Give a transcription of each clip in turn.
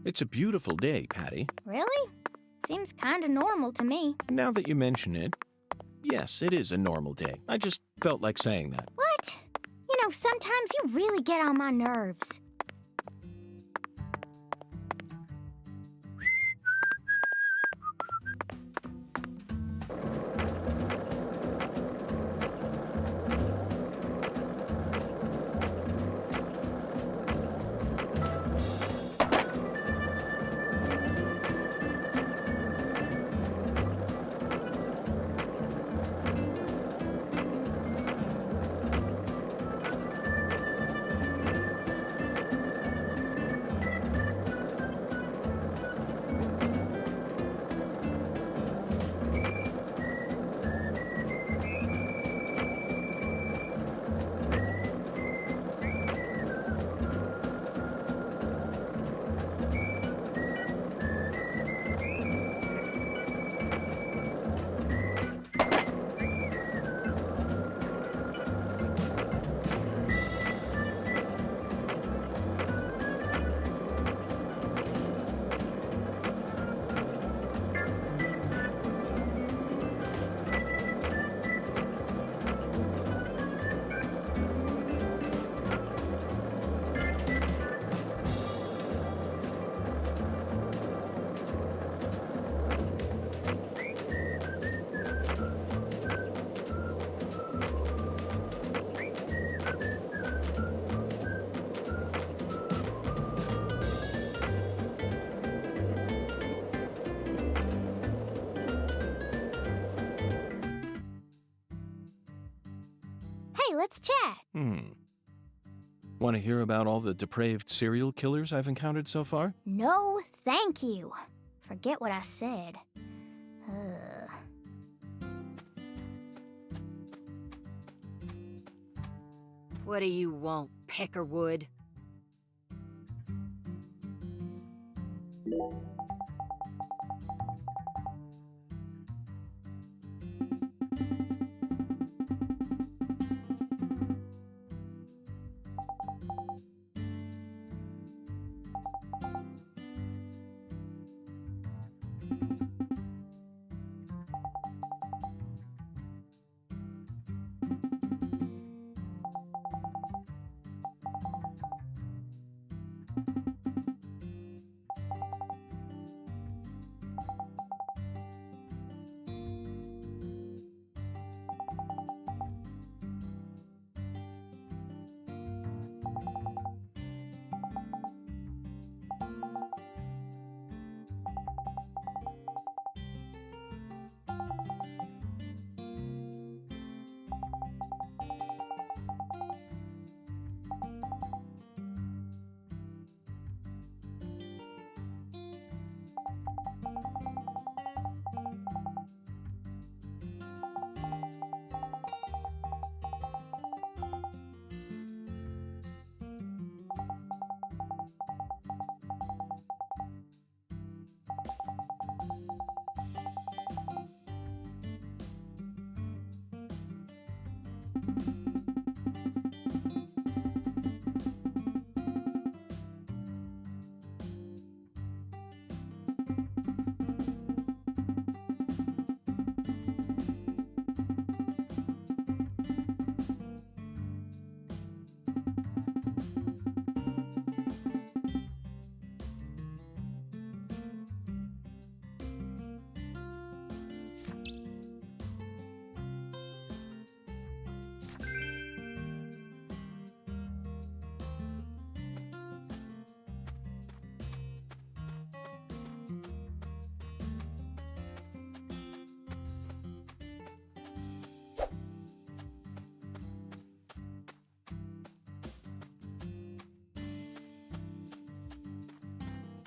It's a beautiful day, Patty. Really? Seems kinda normal to me. Now that you mention it, yes, it is a normal day. I just felt like saying that. What? You know, sometimes you really get on my nerves. Hey, let's chat. Want to hear about all the depraved serial killers I've encountered so far? No, thank you. Forget what I said. Ugh. What do you want, Peckerwood?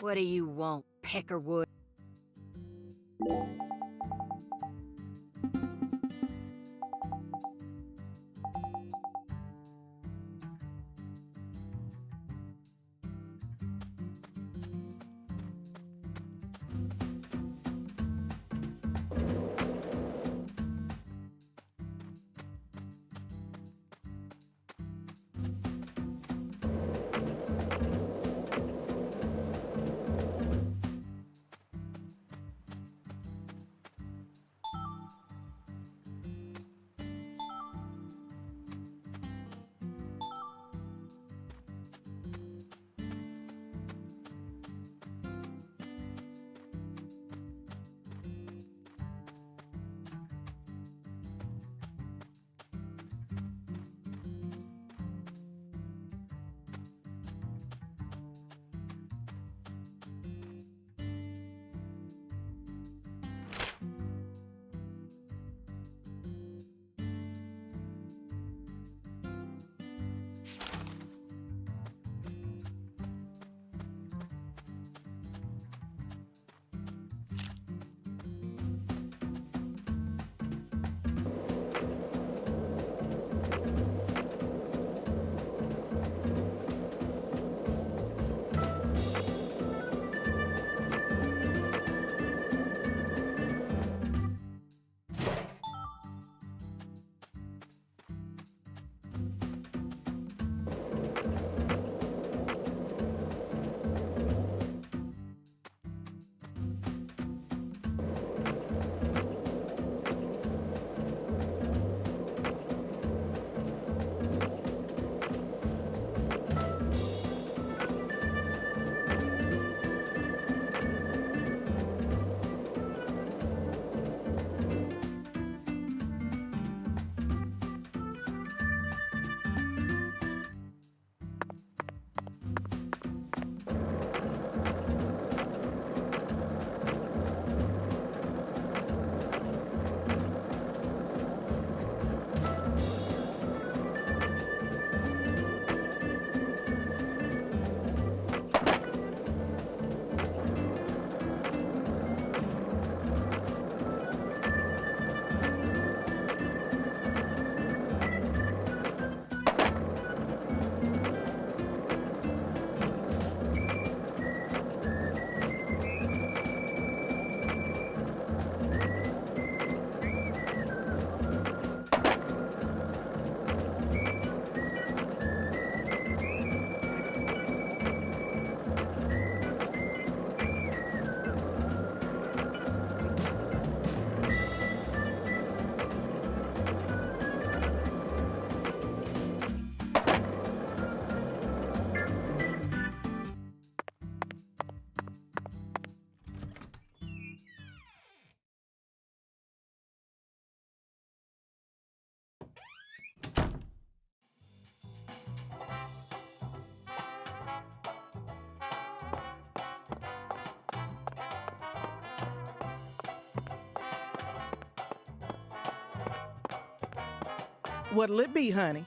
What do you want, Peckerwood? What'll it be, honey?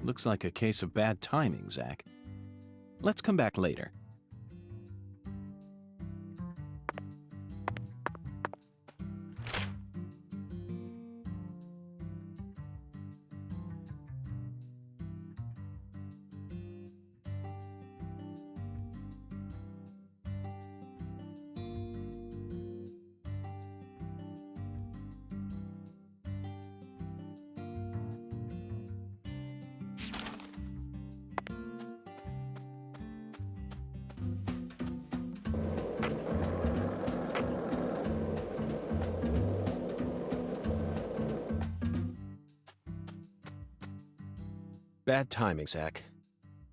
Looks like a case of bad timing, Zach. Let's come back later. Bad timing, Zach.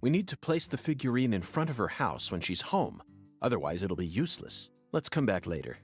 We need to place the figurine in front of her house when she's home. Otherwise, it'll be useless. Let's come back later.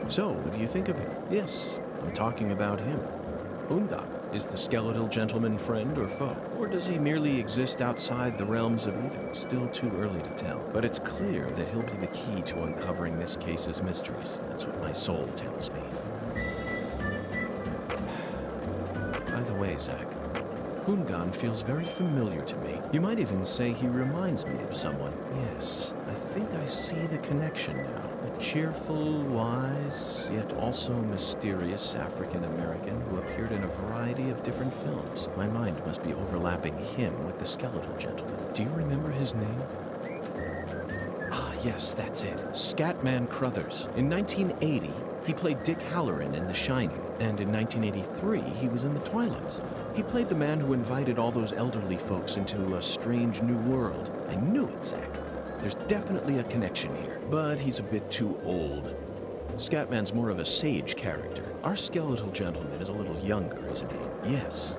So, what do you think of him? Yes, I'm talking about him. Unga, is the skeletal gentleman friend or foe? Or does he merely exist outside the realms of either? Still too early to tell. But it's clear that he'll be the key to uncovering this case's mysteries. That's what my soul tells me. By the way, Zach, Hungan feels very familiar to me. You might even say he reminds me of someone. Yes, I think I see the connection now. A cheerful, wise, yet also mysterious African-American who appeared in a variety of different films. My mind must be overlapping him with the skeletal gentleman. Do you remember his name? Ah, yes, that's it. Scatman Crothers. In 1980, he played Dick Halloran in The Shining. And in 1983, he was in The Twilight Zone. He played the man who invited all those elderly folks into a strange new world. I knew it, Zach. There's definitely a connection here, but he's a bit too old. Scatman's more of a sage character. Our skeletal gentleman is a little younger, isn't he? Yes.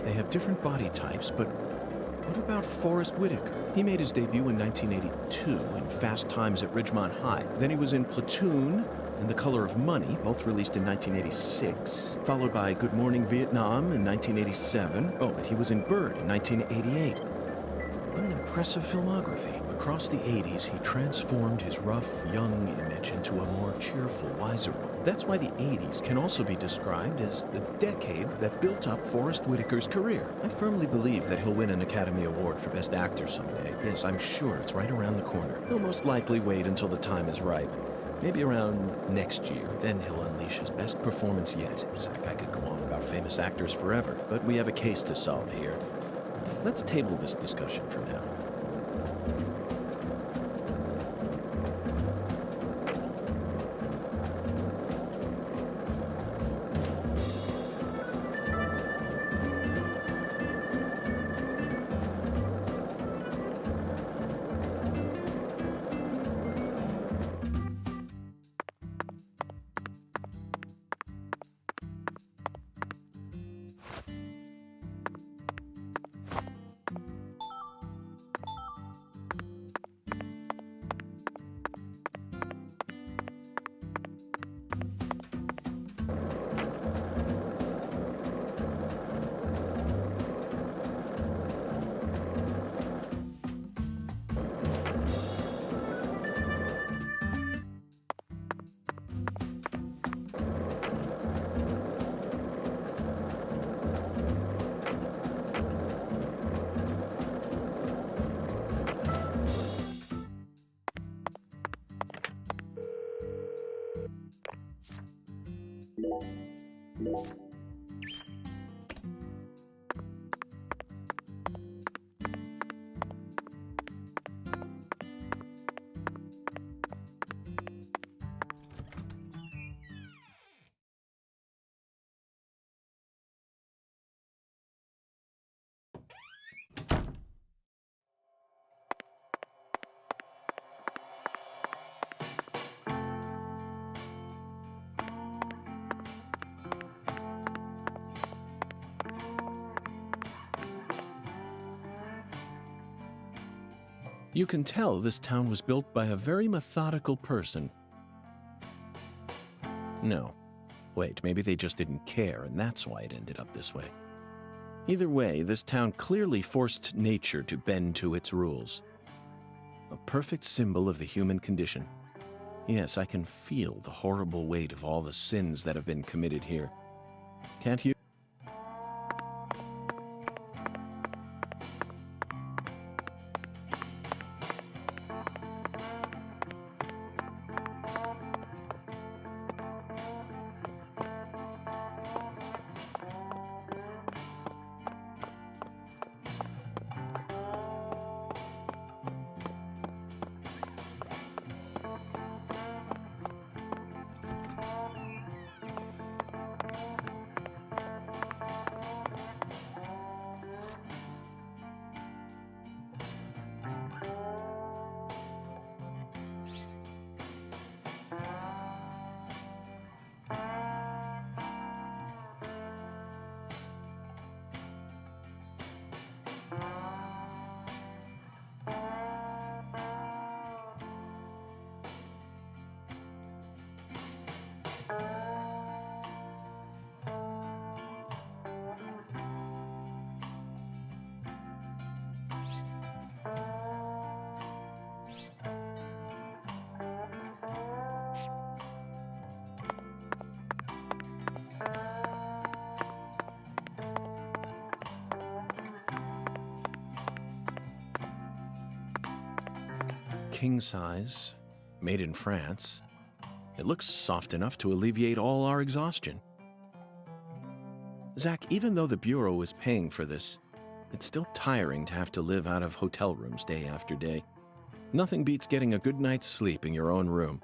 They have different body types, but what about Forrest Whitaker? He made his debut in 1982 in Fast Times at Ridgemont High. Then he was in Platoon, and The Color of Money, both released in 1986, followed by Good Morning Vietnam in 1987. Oh, and he was in Bird in 1988. What an impressive filmography. Across the 80s, he transformed his rough, young image into a more cheerful, wiser one. That's why the 80s can also be described as the decade that built up Forrest Whitaker's career. I firmly believe that he'll win an Academy Award for Best Actor someday. Yes, I'm sure it's right around the corner. He'll most likely wait until the time is ripe. Maybe around next year. Then he'll unleash his best performance yet. Zach, I could go on about famous actors forever, but we have a case to solve here. Let's table this discussion for now. You can tell this town was built by a very methodical person. No. Wait, maybe they just didn't care, and that's why it ended up this way. Either way, this town clearly forced nature to bend to its rules. A perfect symbol of the human condition. Yes, I can feel the horrible weight of all the sins that have been committed here. Can't you? King size, made in France. It looks soft enough to alleviate all our exhaustion. Zach, even though the Bureau is paying for this, it's still tiring to have to live out of hotel rooms day after day. Nothing beats getting a good night's sleep in your own room.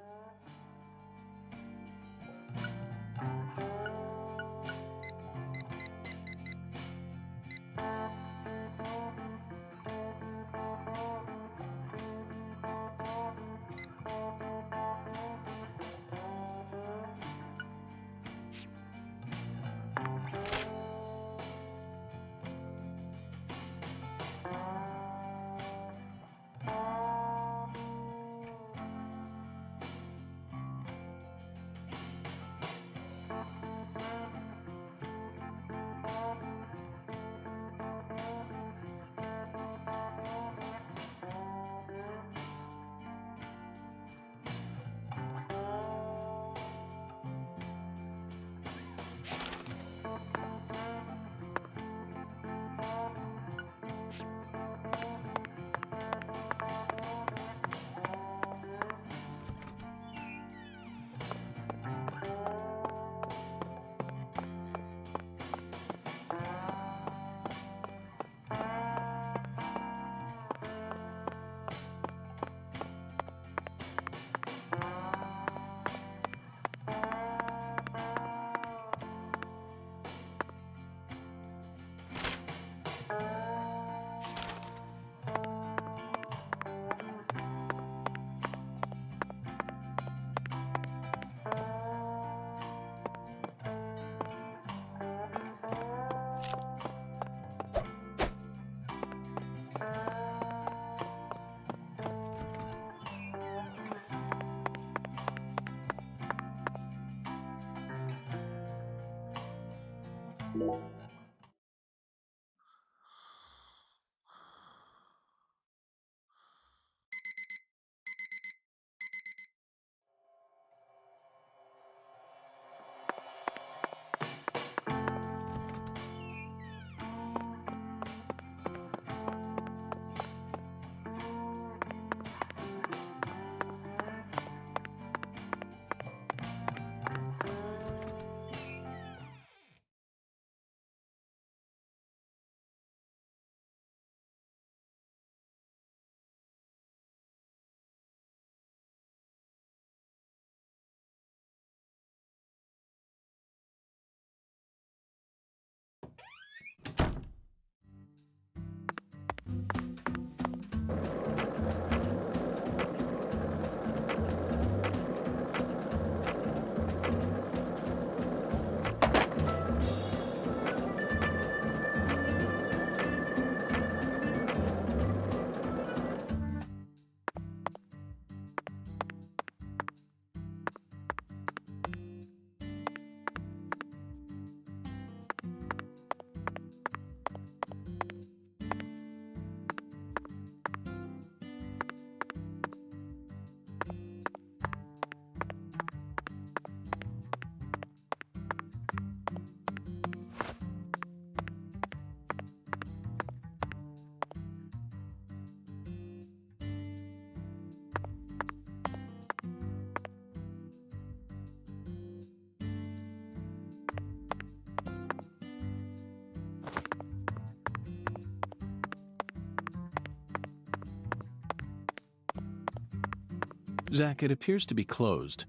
Zach, it appears to be closed.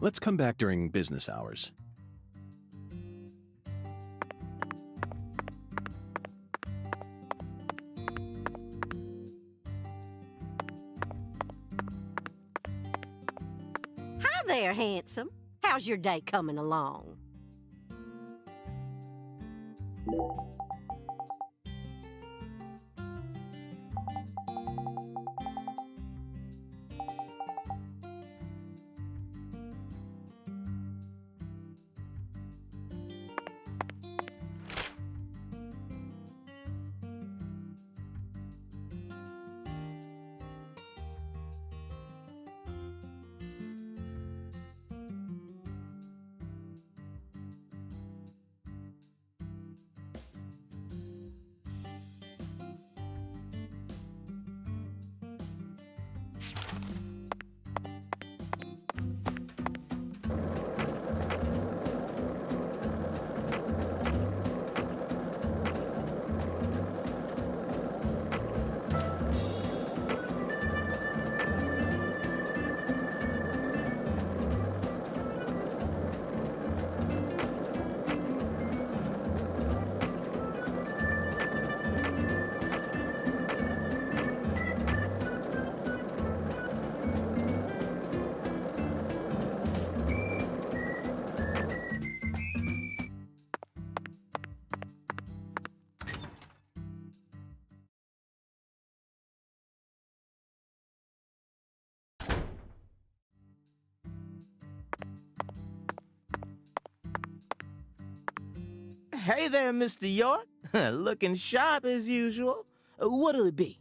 Let's come back during business hours. Hi there, handsome. How's your day coming along? Hey there, Mr. York. Looking sharp as usual. What'll it be?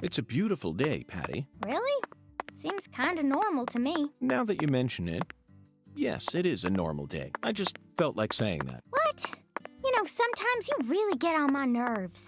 It's a beautiful day, Patty. Really? Seems kinda normal to me. Now that you mention it, yes, it is a normal day. I just felt like saying that. What? You know, sometimes you really get on my nerves.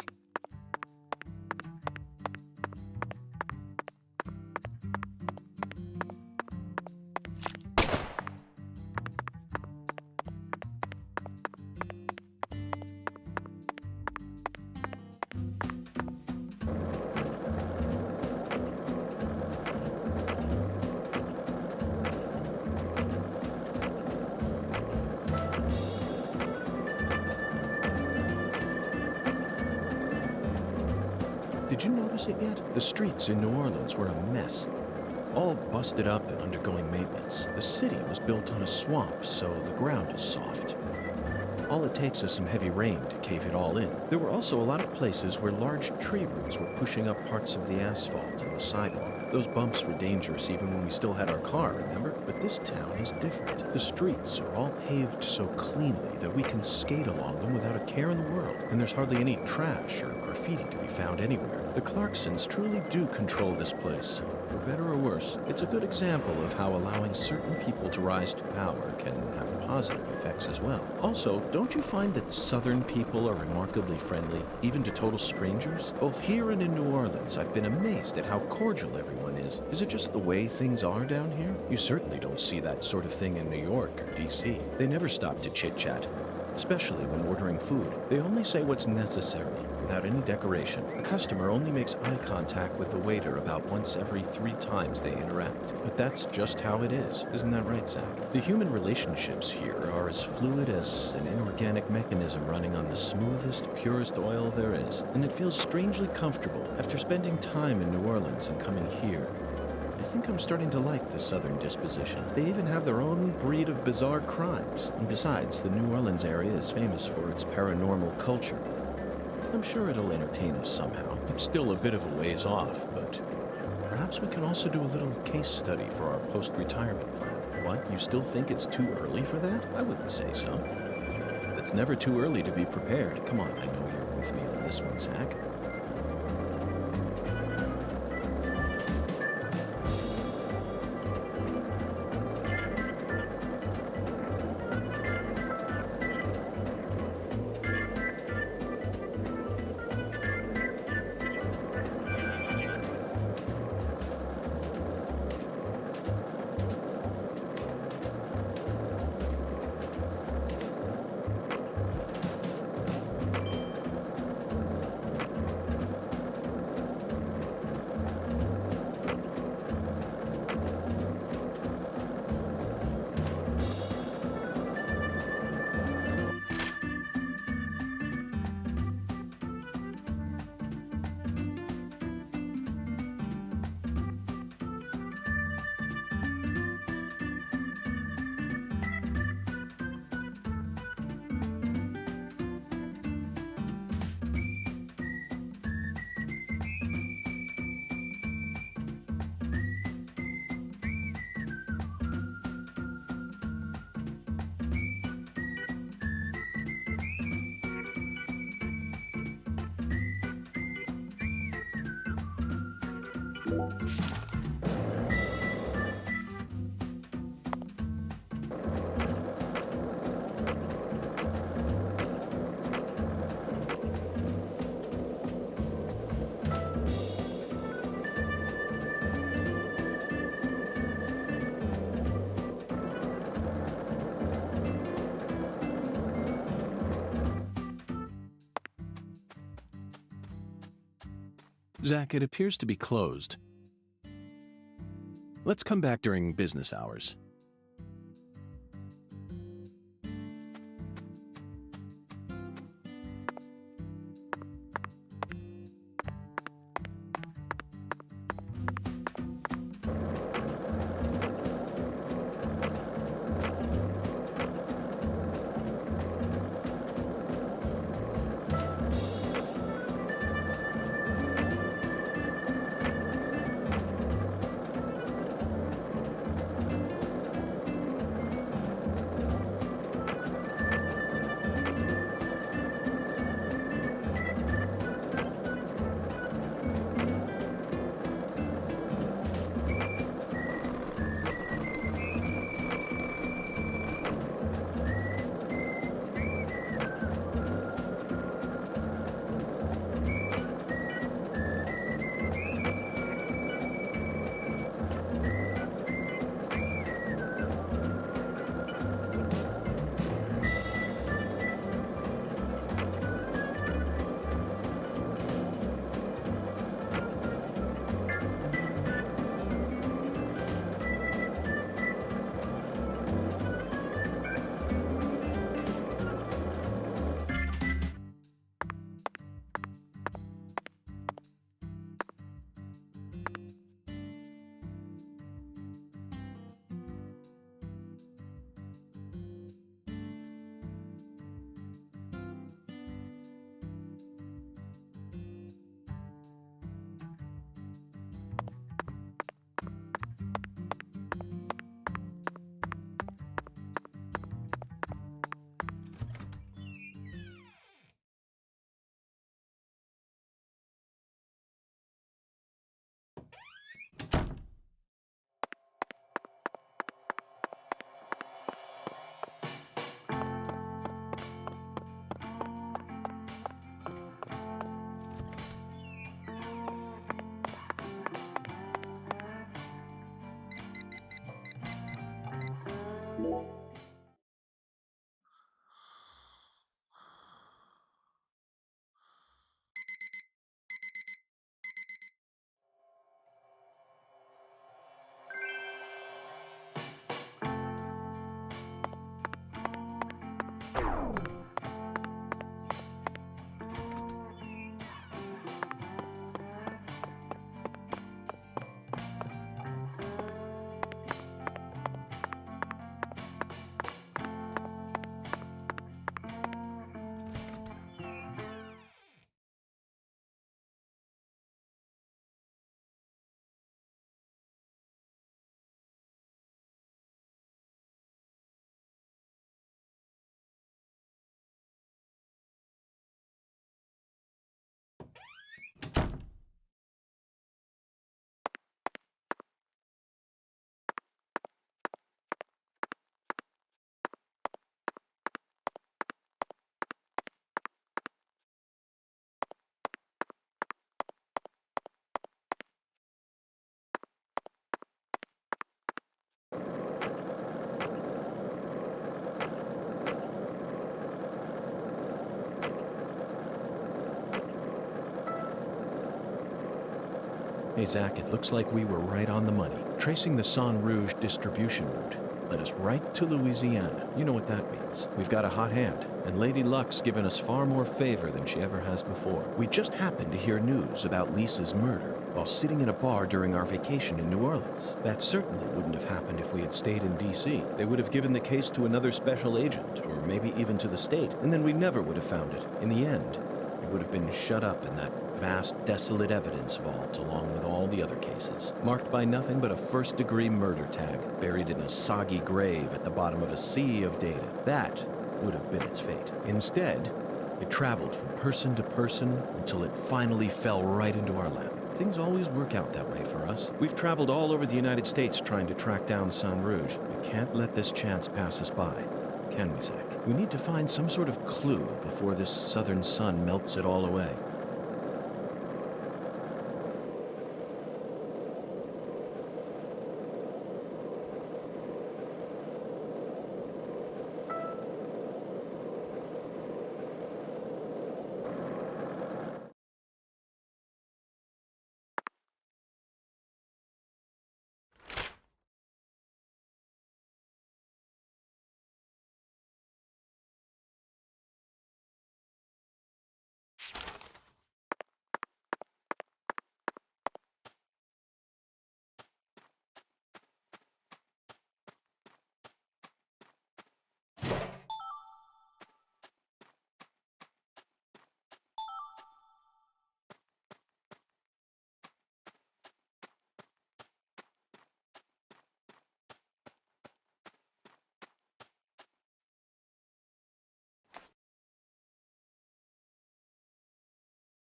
Did you notice it yet? The streets in New Orleans were a mess. All busted up and undergoing maintenance. The city was built on a swamp, so the ground is soft. All it takes is some heavy rain to cave it all in. There were also a lot of places where large tree roots were pushing up parts of the asphalt and the sidewalk. Those bumps were dangerous even when we still had our car, remember? But this town is different. The streets are all paved so cleanly that we can skate along them without a care in the world. And there's hardly any trash or graffiti to be found anywhere. The Clarksons truly do control this place. For better or worse, it's a good example of how allowing certain people to rise to power can have positive effects as well. Also, don't you find that Southern people are remarkably friendly, even to total strangers? Both here and in New Orleans, I've been amazed at how cordial everyone is. Is it just the way things are down here? You certainly don't see that sort of thing in New York or D.C. They never stop to chit-chat, especially when ordering food. They only say what's necessary, without any decoration. A customer only makes eye contact with the waiter about once every 3 times they interact. But that's just how it is. Isn't that right, Zach? The human relationships here are as fluid as an inorganic mechanism running on the smoothest, purest oil there is. And it feels strangely comfortable after spending time in New Orleans and coming here. I think I'm starting to like the Southern disposition. They even have their own breed of bizarre crimes. And besides, the New Orleans area is famous for its paranormal culture. I'm sure it'll entertain us somehow. It's still a bit of a ways off, but perhaps we can also do a little case study for our post-retirement plan. What? You still think it's too early for that? I wouldn't say so. It's never too early to be prepared. Come on, I know you're with me on this one, Zach. Zach, it appears to be closed. Let's come back during business hours. Hey, Zach, it looks like we were right on the money. Tracing the Sang Rouge distribution route led us right to Louisiana. You know what that means. We've got a hot hand, and Lady Luck's given us far more favor than she ever has before. We just happened to hear news about Lisa's murder while sitting in a bar during our vacation in New Orleans. That certainly wouldn't have happened if we had stayed in D.C. They would have given the case to another special agent, or maybe even to the state, and then we never would have found it. In the end, it would have been shut up in that vast, desolate evidence vault along with all the other cases, marked by nothing but a first-degree murder tag buried in a soggy grave at the bottom of a sea of data. That would have been its fate. Instead, it traveled from person to person until it finally fell right into our lap. Things always work out that way for us. We've traveled all over the United States trying to track down Sang Rouge. We can't let this chance pass us by, can we, Zach? We need to find some sort of clue before this southern sun melts it all away.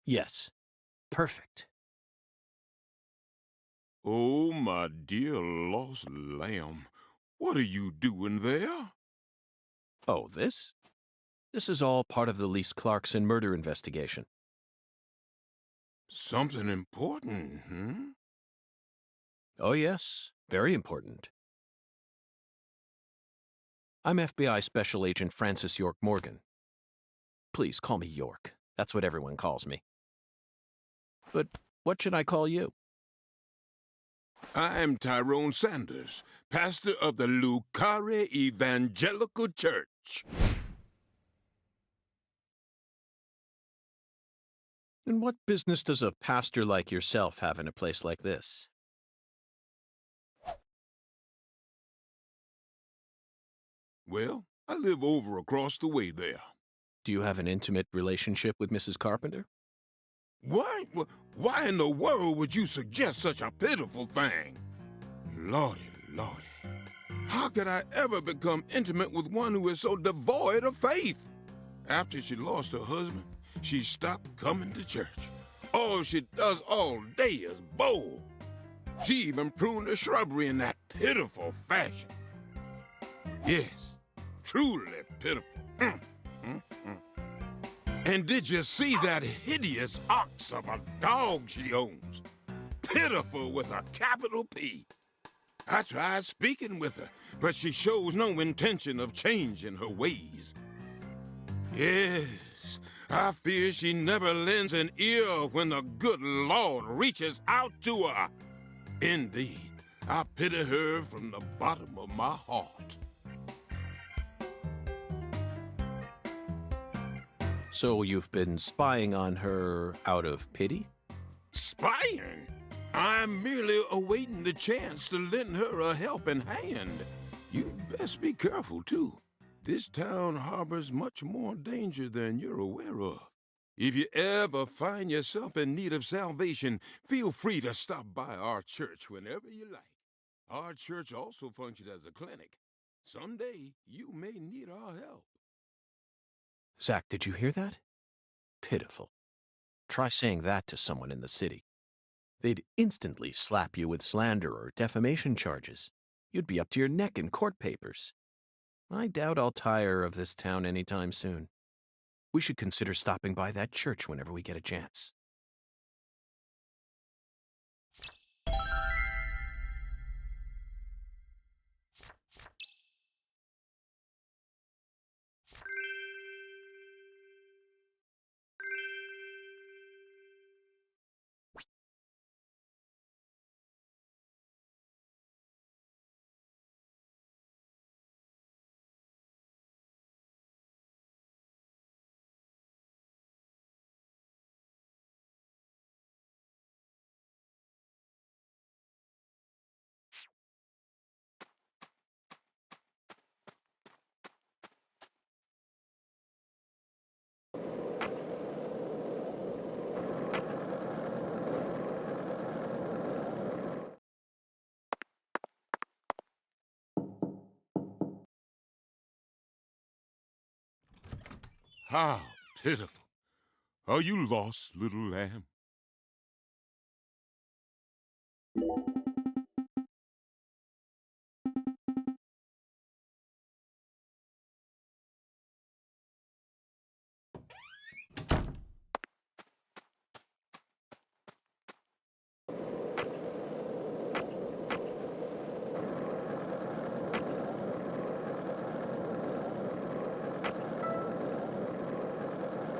Yes. Perfect. Oh, my dear lost lamb, what are you doing there? Oh, this? This is all part of the Lise Clarkson murder investigation. Something important, hmm? Oh, yes. Very important. I'm FBI Special Agent Francis York Morgan. Please call me York. That's what everyone calls me. But what should I call you? I'm Tyrone Sanders, pastor of the Lucare Evangelical Church. And what business does a pastor like yourself have in a place like this? Well, I live over across the way there. Do you have an intimate relationship with Mrs. Carpenter? Why? Why in the world would you suggest such a pitiful thing? Lordy, lordy. How could I ever become intimate with one who is so devoid of faith? After she lost her husband, she stopped coming to church. All she does all day is bowl. She even pruned the shrubbery in that pitiful fashion. Yes, truly pitiful. And did you see that hideous ox of a dog she owns? Pitiful with a capital P. I tried speaking with her, but she shows no intention of changing her ways. Yes, I fear she never lends an ear when the good Lord reaches out to her. Indeed, I pity her from the bottom of my heart. So you've been spying on her out of pity? Spying? I'm merely awaiting the chance to lend her a helping hand. You'd best be careful, too. This town harbors much more danger than you're aware of. If you ever find yourself in need of salvation, feel free to stop by our church whenever you like. Our church also functions as a clinic. Someday, you may need our help. Zach, did you hear that? Pitiful. Try saying that to someone in the city. They'd instantly slap you with slander or defamation charges. You'd be up to your neck in court papers. I doubt I'll tire of this town anytime soon. We should consider stopping by that church whenever we get a chance. How pitiful. Are you lost, little lamb?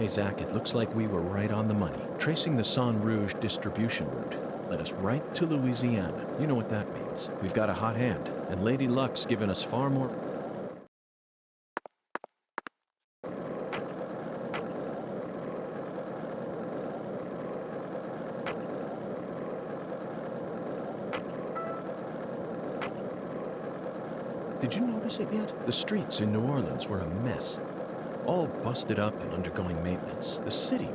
Hey, Zach, it looks like we were right on the money. Tracing the San Rouge distribution route led us right to Louisiana. You know what that means. We've got a hot hand, and Lady Luck's given us far more... Did you notice it yet? The streets in New Orleans were a mess. All busted up and undergoing maintenance. The city...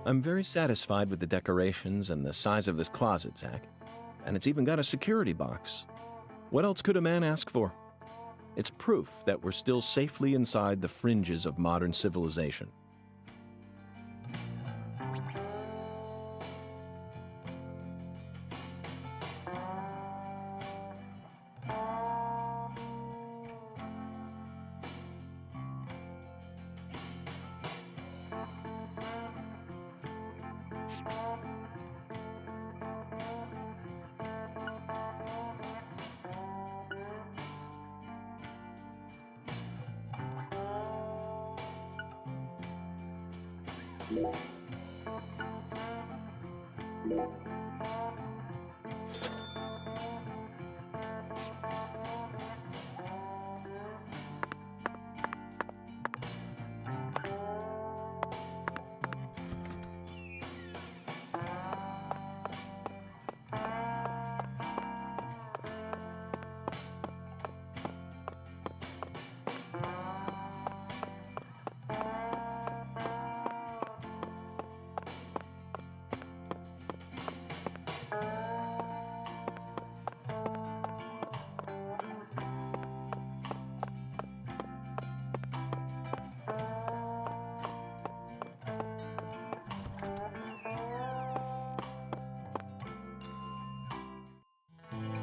I'm very satisfied with the decorations and the size of this closet, Zach. And it's even got a security box. What else could a man ask for? It's proof that we're still safely inside the fringes of modern civilization.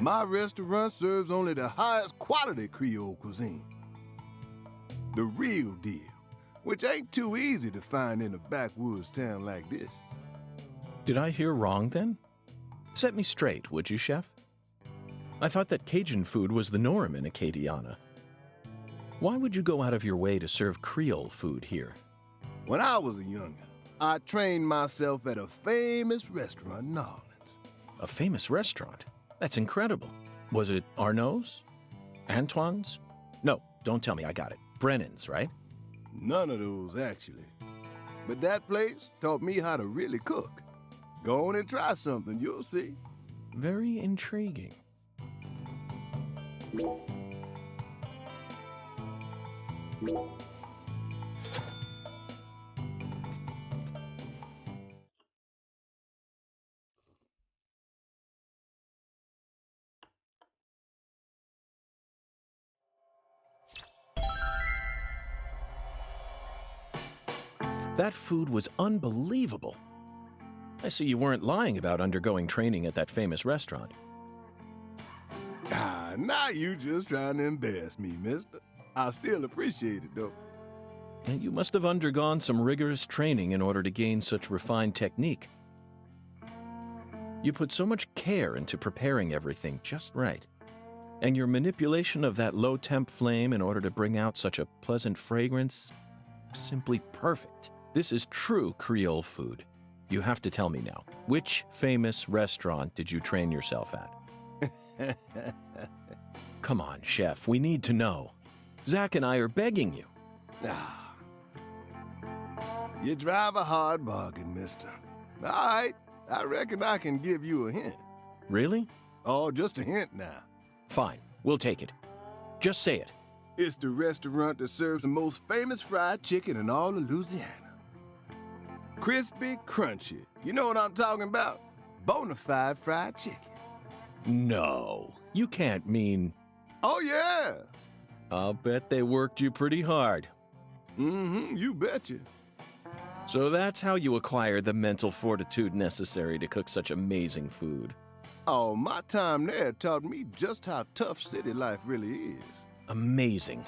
My restaurant serves only the highest quality Creole cuisine. The real deal, which ain't too easy to find in a backwoods town like this. Did I hear wrong then? Set me straight, would you, Chef? I thought that Cajun food was the norm in Acadiana. Why would you go out of your way to serve Creole food here? When I was a youngin', I trained myself at a famous restaurant in New Orleans. A famous restaurant? That's incredible. Was it Arnaud's? Antoine's? No, don't tell me, I got it. Brennan's, right? None of those, actually. But that place taught me how to really cook. Go on and try something, you'll see. Very intriguing. That food was unbelievable. I see you weren't lying about undergoing training at that famous restaurant. Ah, now you just trying to embarrass me, mister. I still appreciate it, though. And you must have undergone some rigorous training in order to gain such refined technique. You put so much care into preparing everything just right. And your manipulation of that low-temp flame in order to bring out such a pleasant fragrance, simply perfect. This is true Creole food. You have to tell me now, which famous restaurant did you train yourself at? Come on, Chef, we need to know. Zach and I are begging you. Ah. You drive a hard bargain, mister. All right, I reckon I can give you a hint. Really? Oh, just a hint now. Fine, we'll take it. Just say it. It's the restaurant that serves the most famous fried chicken in all of Louisiana. Crispy, crunchy. You know what I'm talking about? Bonafide fried chicken. No, you can't mean... Oh, yeah. I'll bet they worked you pretty hard. Mm-hmm, you betcha. So that's how you acquired the mental fortitude necessary to cook such amazing food. Oh, my time there taught me just how tough city life really is. Amazing.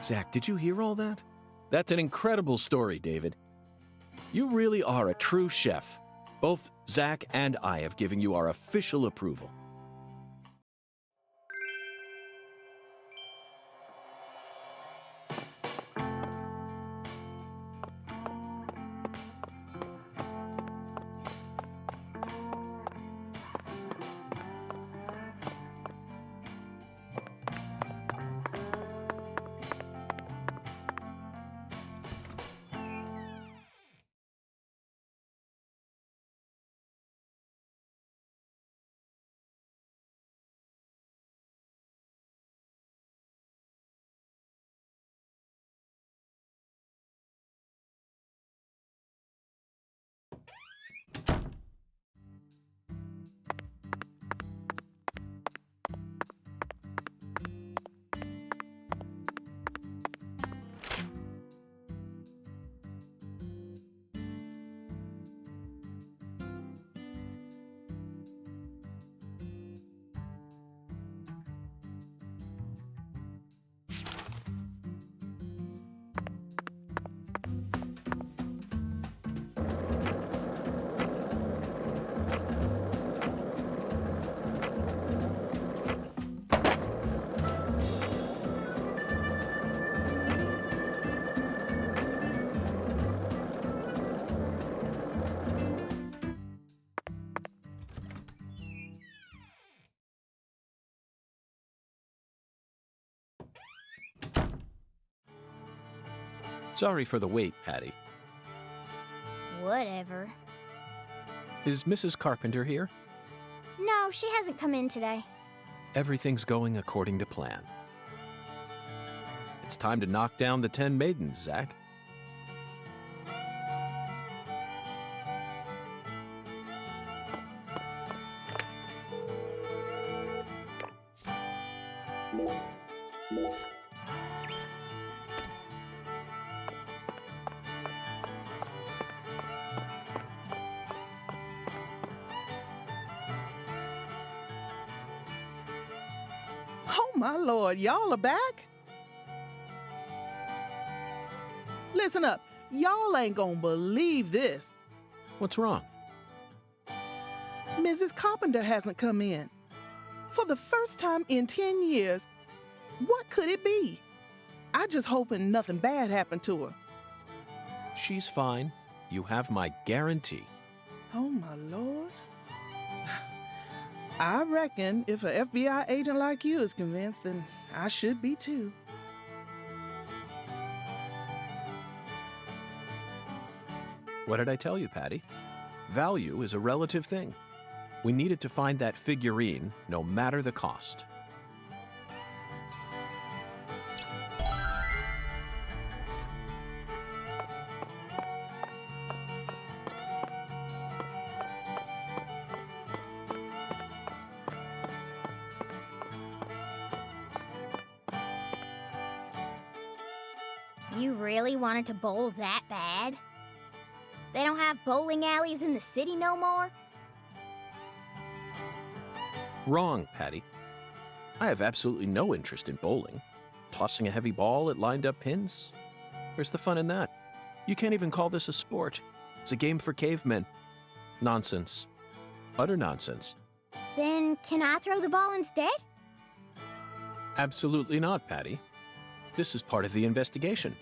Zach, did you hear all that? That's an incredible story, David. You really are a true chef. Both Zach and I have given you our official approval. Sorry for the wait, Patty. Whatever. Is Mrs. Carpenter here? No, she hasn't come in today. Everything's going according to plan. It's time to knock down the 10 maidens, Zach. Oh, my Lord, y'all are back? Listen up, y'all ain't gonna believe this. What's wrong? Mrs. Carpenter hasn't come in. For the first time in 10 years, what could it be? I just hoping nothing bad happened to her. She's fine. You have my guarantee. Oh, my Lord. I reckon if an FBI agent like you is convinced, then I should be too. What did I tell you, Patty? Value is a relative thing. We needed to find that figurine, no matter the cost. You really wanted to bowl that bad? They don't have bowling alleys in the city no more? Wrong, Patty. I have absolutely no interest in bowling. Tossing a heavy ball at lined-up pins? Where's the fun in that? You can't even call this a sport. It's a game for cavemen. Nonsense. Utter nonsense. Then can I throw the ball instead? Absolutely not, Patty. This is part of the investigation.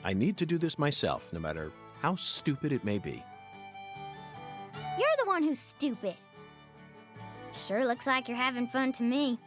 I need to do this myself, no matter how stupid it may be. You're the one who's stupid. Sure looks like you're having fun to me.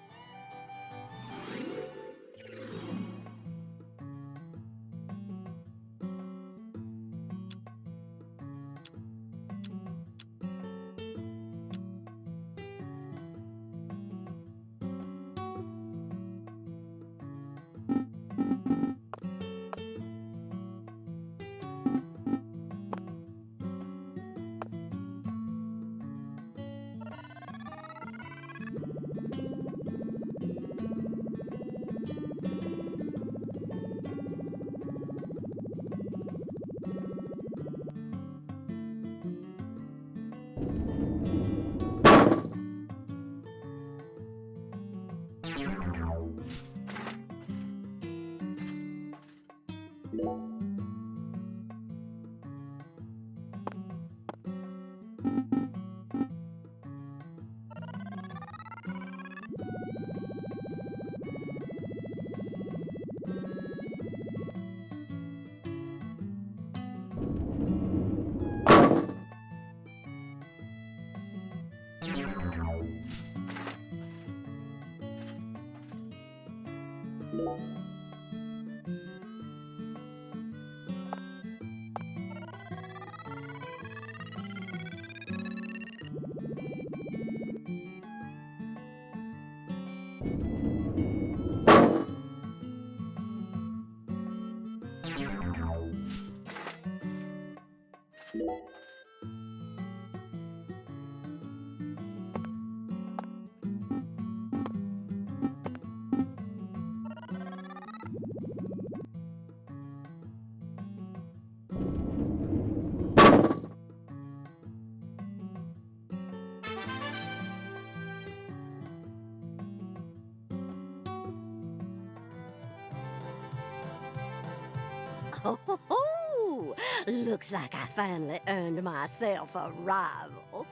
Oh, looks like I finally earned myself a rival.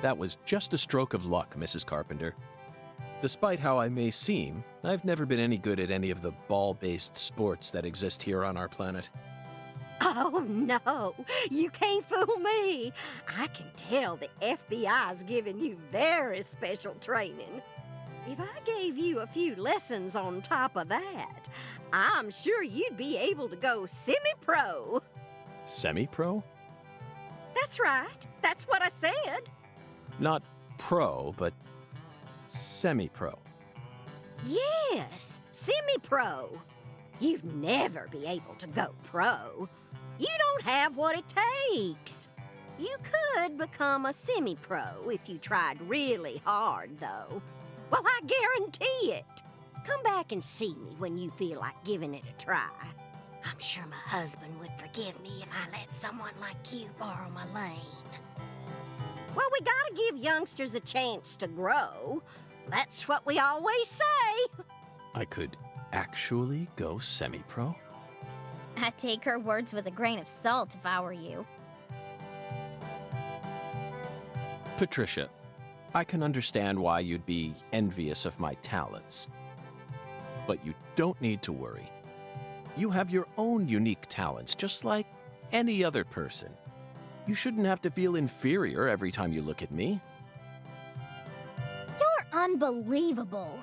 That was just a stroke of luck, Mrs. Carpenter. Despite how I may seem, I've never been any good at any of the ball-based sports that exist here on our planet. Oh, no, you can't fool me. I can tell the FBI's giving you very special training. If I gave you a few lessons on top of that, I'm sure you'd be able to go semi-pro. Semi-pro? That's right. That's what I said. Not pro, but semi-pro. Yes, semi-pro. You'd never be able to go pro. You don't have what it takes. You could become a semi-pro if you tried really hard, though. Well, I guarantee it. Come back and see me when you feel like giving it a try. I'm sure my husband would forgive me if I let someone like you borrow my lane. Well, we gotta give youngsters a chance to grow. That's what we always say. I could actually go semi-pro? I'd take her words with a grain of salt if I were you. Patricia, I can understand why you'd be envious of my talents. But you don't need to worry. You have your own unique talents, just like any other person. You shouldn't have to feel inferior every time you look at me. You're unbelievable.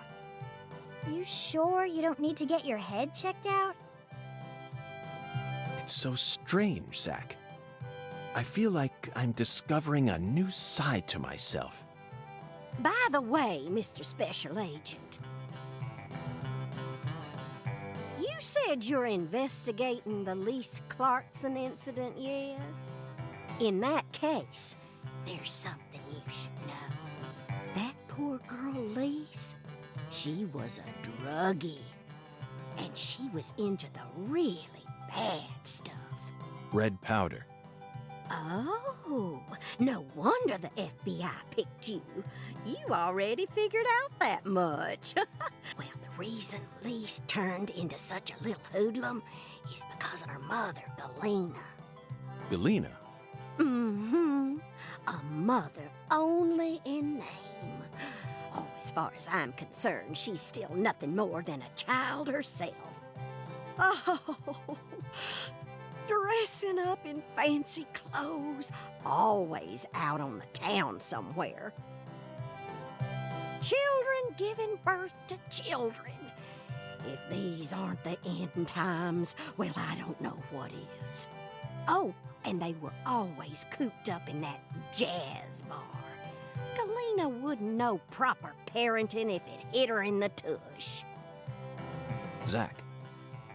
You sure you don't need to get your head checked out? It's so strange, Zach. I feel like I'm discovering a new side to myself. By the way, Mr. Special Agent, you said you're investigating the Lise Clarkson incident, yes? In that case, there's something you should know. That poor girl, Lise, she was a druggie. And she was into the really bad stuff. Red powder. Oh, no wonder the FBI picked you. You already figured out that much. Well, the reason Lise turned into such a little hoodlum is because of her mother, Galena. Galena? Mm-hmm. A mother only in name. Oh, as far as I'm concerned, she's still nothing more than a child herself. Oh, dressing up in fancy clothes, always out on the town somewhere. Children giving birth to children. If these aren't the end times, well, I don't know what is. Oh, and they were always cooped up in that jazz bar. Galena wouldn't know proper parenting if it hit her in the tush. Zach,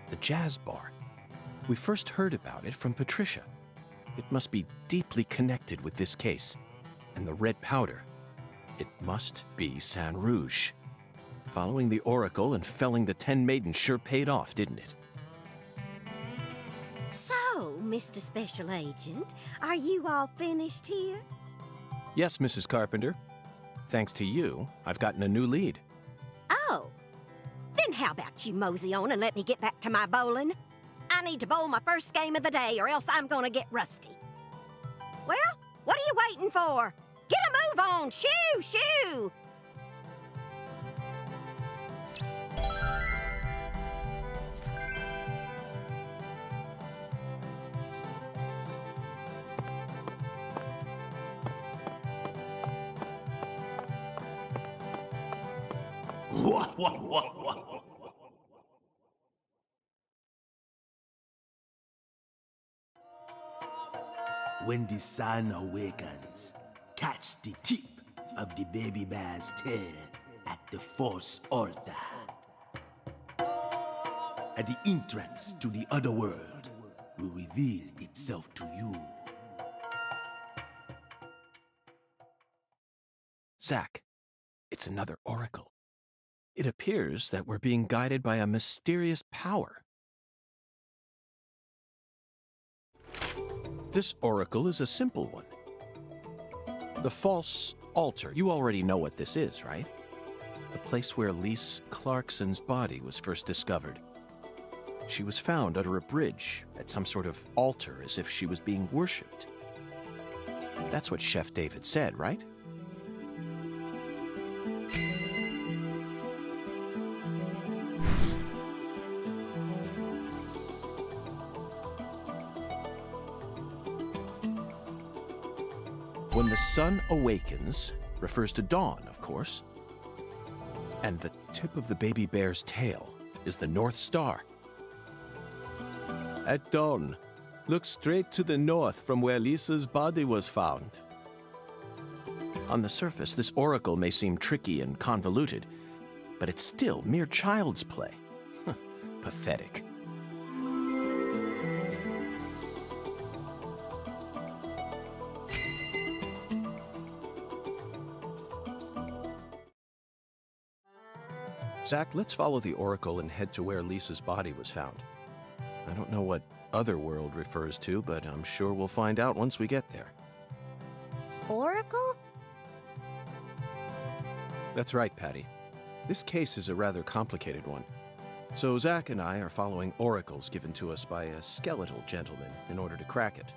the jazz bar. We first heard about it from Patricia. It must be deeply connected with this case. And the red powder. It must be Saint Rouge. Following the Oracle and felling the 10 maidens sure paid off, didn't it? So, Mr. Special Agent, are you all finished here? Yes, Mrs. Carpenter. Thanks to you, I've gotten a new lead. Oh, then how about you mosey on and let me get back to my bowling? I need to bowl my first game of the day or else I'm gonna get rusty. Well, what are you waiting for? Get a move on! Shoo! Shoo! When the sun awakens, catch the tip of the baby bear's tail at the Force altar. At the entrance to the other world will reveal itself to you. Zach, it's another oracle. It appears that we're being guided by a mysterious power. This oracle is a simple one. The false altar. You already know what this is, right? The place where Lise Clarkson's body was first discovered. She was found under a bridge at some sort of altar as if she was being worshipped. That's what Chef David said, right? When the sun awakens refers to dawn, of course. And the tip of the baby bear's tail is the North Star. At dawn, look straight to the north from where Lisa's body was found. On the surface, this oracle may seem tricky and convoluted, but it's still mere child's play. Pathetic. Zach, let's follow the oracle and head to where Lisa's body was found. I don't know what otherworld refers to, but I'm sure we'll find out once we get there. Oracle? That's right, Patty. This case is a rather complicated one. So Zach and I are following oracles given to us by a skeletal gentleman in order to crack it.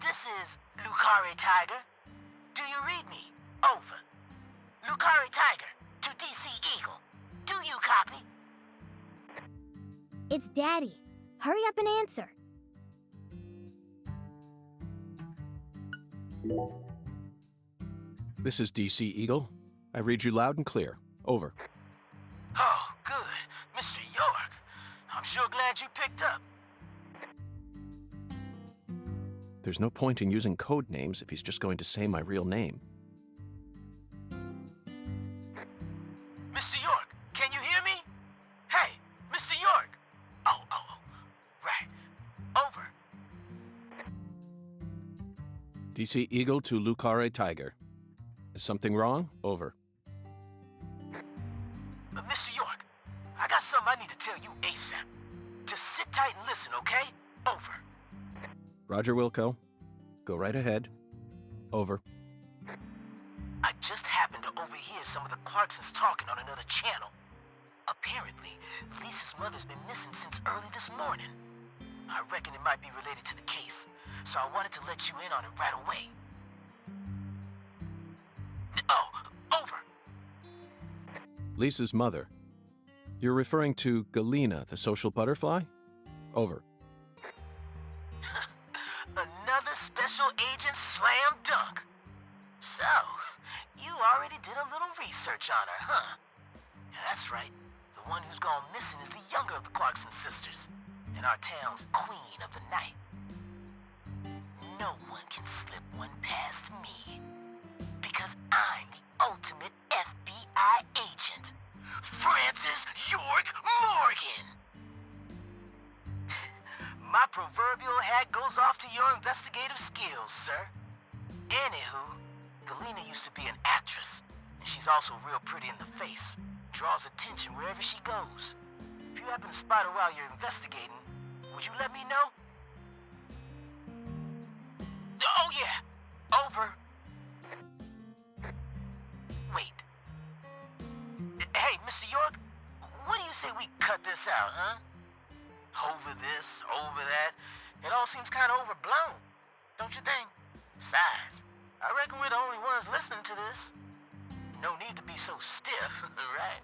This is Lucare Tiger. Do you read me? Over. Lucare Tiger to DC Eagle. Do you copy? It's Daddy. Hurry up and answer. This is DC Eagle. I read you loud and clear. Over. Oh, good. Mr. York. I'm sure glad you picked up. There's no point in using code names if he's just going to say my real name. Mr. York, can you hear me? Hey, Mr. York. Oh, right. Over. DC Eagle to Lucare Tiger. Is something wrong? Over. Mr. York, I got something I need to tell you ASAP. Just sit tight and listen, okay? Over. Roger, Wilco. Go right ahead. Over. I just happened to overhear some of the Clarksons talking on another channel. Apparently, Lisa's mother's been missing since early this morning. I reckon it might be related to the case, so I wanted to let you in on it right away. Oh, over. Lisa's mother. You're referring to Galena, the social butterfly? Over. Another special agent slam dunk. So, you already did a little research on her, huh? That's right. The one who's gone missing is the younger of the Clarkson sisters, and our town's queen of the night. No one can slip one past me, because I'm the ultimate FBI agent, Francis York Morgan. My proverbial hat goes off to your investigative skills, sir. Anywho, Galena used to be an actress, and she's also real pretty in the face. Draws attention wherever she goes. If you happen to spot her while you're investigating, would you let me know? Oh yeah, over. Wait. Hey, Mr. York, what do you say we cut this out, huh? Over this, over that. It all seems kind of overblown, don't you think? Besides, I reckon we're the only ones listening to this. No need to be so stiff, right?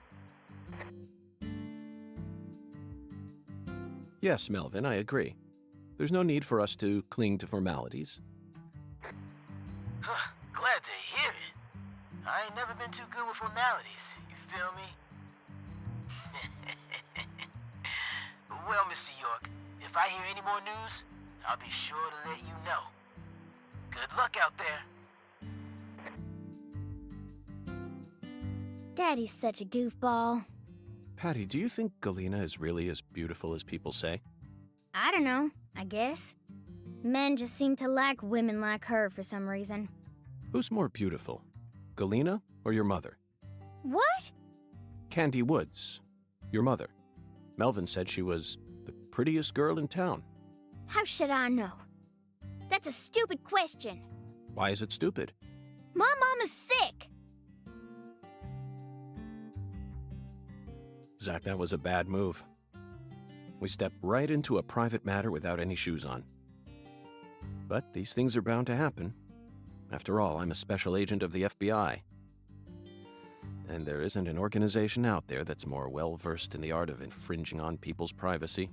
Yes, Melvin, I agree. There's no need for us to cling to formalities. Glad to hear it. I ain't never been too good with formalities, you feel me? Well, Mr. York, if I hear any more news, I'll be sure to let you know. Good luck out there. Daddy's such a goofball. Patty, do you think Galena is really as beautiful as people say? I don't know, I guess. Men just seem to like women like her for some reason. Who's more beautiful, Galena or your mother? What? Candy Woods, your mother. Melvin said she was the prettiest girl in town. How should I know? That That's a stupid question. Why is it stupid? My mom is sick. Zach, that was a bad move. We stepped right into a private matter without any shoes on. But these things are bound to happen. After all, I'm a special agent of the FBI. And there isn't an organization out there that's more well-versed in the art of infringing on people's privacy.